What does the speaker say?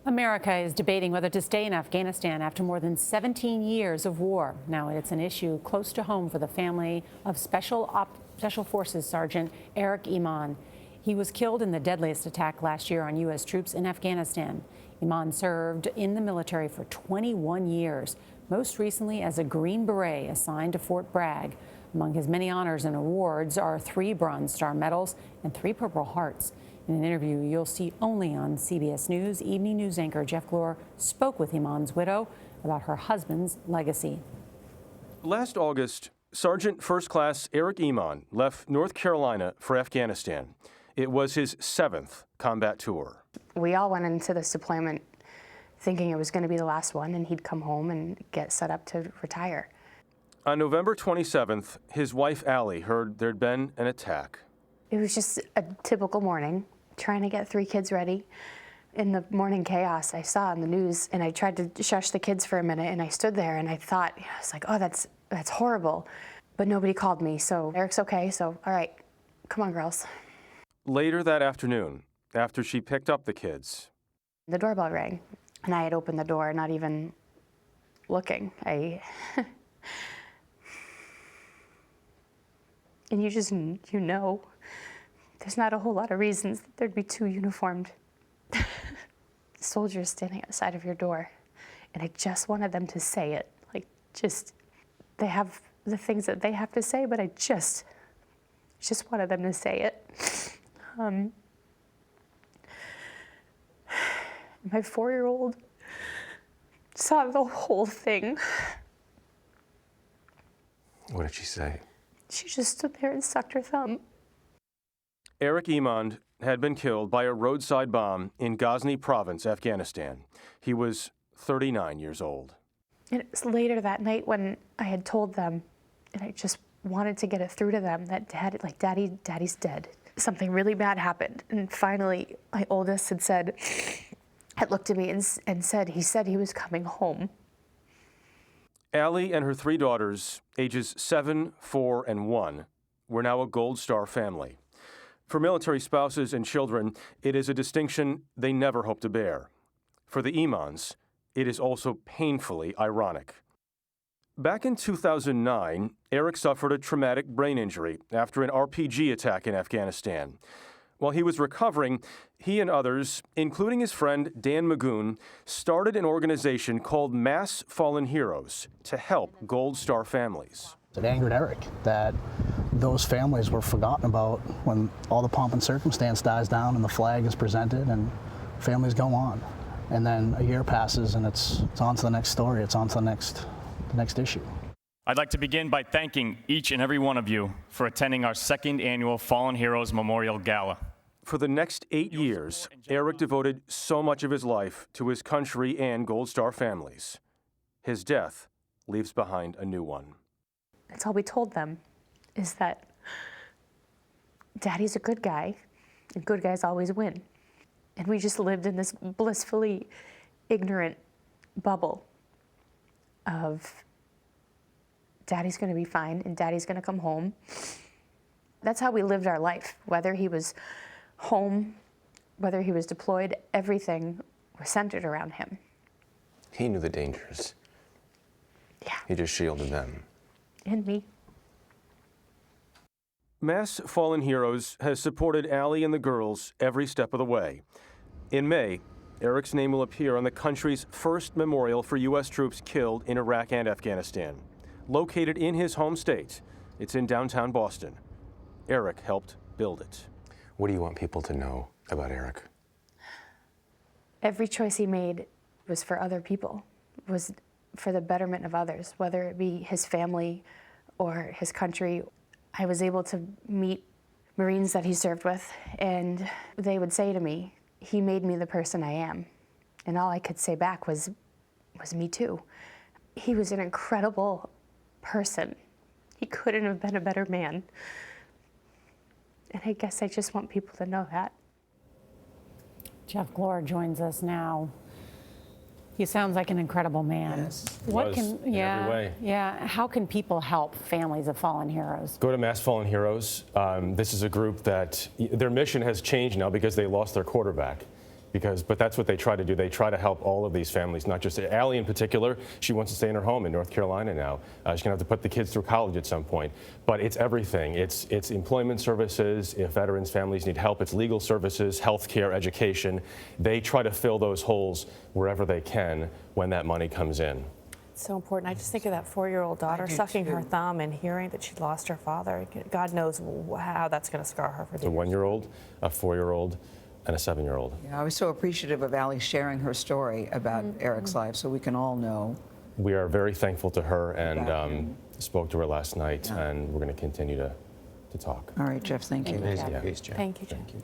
America is debating whether to stay in Afghanistan after more than 17 years of war. Now it's an issue close to home for the family of Special Forces Sgt Eric Emond. He was killed in the deadliest attack last year on U.S. troops in Afghanistan. Emond served in the military for 21 years, most recently as a Green Beret assigned to Fort Bragg. Among his many honors and awards are 3 Bronze Star medals and 3 Purple Hearts. In an interview you'll see only on CBS News, evening news anchor Jeff Glor spoke with Emond's widow about her husband's legacy. Last August, Sergeant First Class Eric Emond left North Carolina for Afghanistan. It was his 7th combat tour. We all went into this deployment thinking it was going to be the last one and he'd come home and get set up to retire. On November 27th, his wife Allie heard there'd been an attack. It was just a typical morning, trying to get 3 kids ready. In the morning chaos I saw on the news, and I tried to shush the kids for a minute, and I stood there and I thought, I was like, oh, that's horrible. But nobody called me, so Eric's okay, so all right, come on, girls. Later that afternoon, after she picked up the kids, the doorbell rang, and I had opened the door, not even looking. And you know, there's not a whole lot of reasons that there'd be 2 uniformed soldiers standing outside of your door. And I just wanted them to say it. They have the things that they have to say, but I just wanted them to say it. My 4-year-old saw the whole thing. What did she say? She just stood there and sucked her thumb. Eric Emond had been killed by a roadside bomb in Ghazni province, Afghanistan. He was 39 years old. And it was later that night when I had told them, and I just wanted to get it through to them, that Daddy's dead. Something really bad happened. And finally, my oldest had looked at me and said he was coming home. Allie and her 3 daughters, ages 7, 4, and 1, were now a Gold Star family. For military spouses and children, it is a distinction they never hope to bear. For the Emonds, it is also painfully ironic. Back in 2009, Eric suffered a traumatic brain injury after an RPG attack in Afghanistan. While he was recovering, he and others, including his friend Dan Magoon, started an organization called Mass Fallen Heroes to help Gold Star families. It angered Eric that those families were forgotten about when all the pomp and circumstance dies down and the flag is presented and families go on. And then a year passes and it's on to the next story, it's on to the next issue. I'd like to begin by thanking each and every one of you for attending our 2nd annual Fallen Heroes Memorial Gala. For the next 8 years, Eric devoted so much of his life to his country and Gold Star families. His death leaves behind a new one. That's all we told them, is that Daddy's a good guy, and good guys always win. And we just lived in this blissfully ignorant bubble of Daddy's going to be fine and Daddy's going to come home. That's how we lived our life. Whether he was home, whether he was deployed, everything was centered around him. He knew the dangers. Yeah. He just shielded them. And me. Mass Fallen Heroes has supported Allie and the girls every step of the way. In May, Eric's name will appear on the country's first memorial for U.S. troops killed in Iraq and Afghanistan. Located in his home state, it's in downtown Boston. Eric helped build it. What do you want people to know about Eric? Every choice he made was for other people, was for the betterment of others, whether it be his family or his country. I was able to meet Marines that he served with, and they would say to me, he made me the person I am. And all I could say back was me too. He was an incredible person. He couldn't have been a better man. And I guess I just want people to know that. Jeff Glor joins us now. He sounds like an incredible man. Yes. In every way. Yeah. How can people help families of fallen heroes? Go to Mass Fallen Heroes. This is a group that their mission has changed now because they lost their quarterback. But that's what they try to do. They try to help all of these families, not just Allie in particular. She wants to stay in her home in North Carolina now. She's going to have to put the kids through college at some point. But it's everything. It's employment services. If veterans' families need help, it's legal services, health care, education. They try to fill those holes wherever they can when that money comes in. It's so important. I just think of that 4-year-old daughter sucking her thumb and hearing that she lost her father. God knows how that's going to scar her for the It's a 1-year-old, a 4-year-old, and a 7-year-old. Yeah, I was so appreciative of Allie sharing her story about Eric's life, so we can all know. We are very thankful to her, and spoke to her last night, and we're going to continue to talk. All right, Jeff, thank you. Amazing Yeah. piece, Jeff. Thank you, Jeff. Thank you.